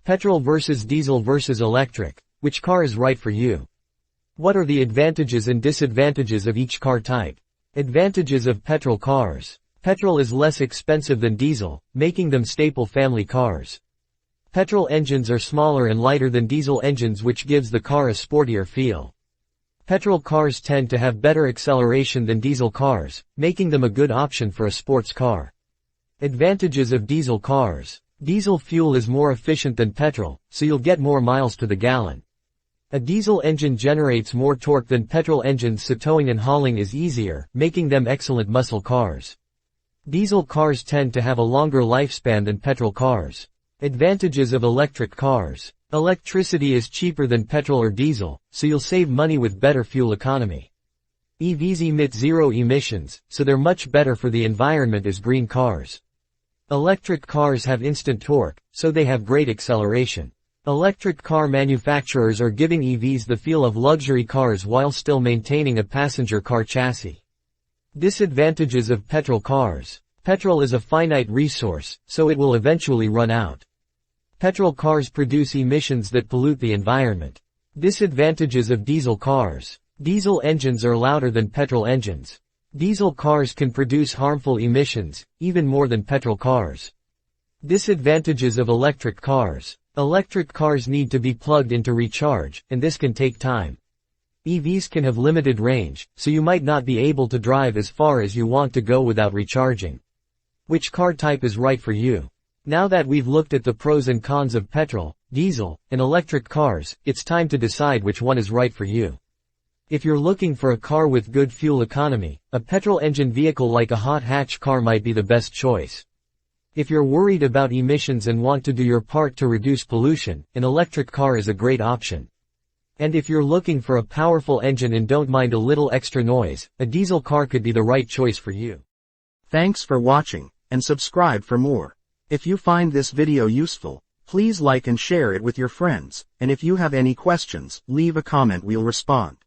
Petrol versus diesel versus electric. Which car is right for you? What are the advantages and disadvantages of each car type? Advantages of petrol cars. Petrol is less expensive than diesel, making them staple family cars. Petrol engines are smaller and lighter than diesel engines, which gives the car a sportier feel. Petrol cars tend to have better acceleration than diesel cars, making them a good option for a sports car. Advantages of diesel cars. Diesel fuel is more efficient than petrol, so you'll get more miles to the gallon. A diesel engine generates more torque than petrol engines, so towing and hauling is easier, making them excellent muscle cars. Diesel cars tend to have a longer lifespan than petrol cars. Advantages of electric cars. Electricity is cheaper than petrol or diesel, so you'll save money with better fuel economy. EVs emit zero emissions, so they're much better for the environment as green cars. Electric cars have instant torque, so they have great acceleration. Electric car manufacturers are giving EVs the feel of luxury cars while still maintaining a passenger car chassis. Disadvantages of petrol cars. Petrol is a finite resource, so it will eventually run out. Petrol cars produce emissions that pollute the environment. Disadvantages of diesel cars. Diesel engines are louder than petrol engines. Diesel cars can produce harmful emissions, even more than petrol cars. Disadvantages of electric cars. Electric cars need to be plugged in to recharge, and this can take time. EVs can have limited range, so you might not be able to drive as far as you want to go without recharging. Which car type is right for you? Now that we've looked at the pros and cons of petrol, diesel, and electric cars, it's time to decide which one is right for you. If you're looking for a car with good fuel economy, a petrol engine vehicle like a hot hatch car might be the best choice. If you're worried about emissions and want to do your part to reduce pollution, an electric car is a great option. And if you're looking for a powerful engine and don't mind a little extra noise, a diesel car could be the right choice for you. Thanks for watching, and subscribe for more. If you find this video useful, please like and share it with your friends, and if you have any questions, leave a comment, we'll respond.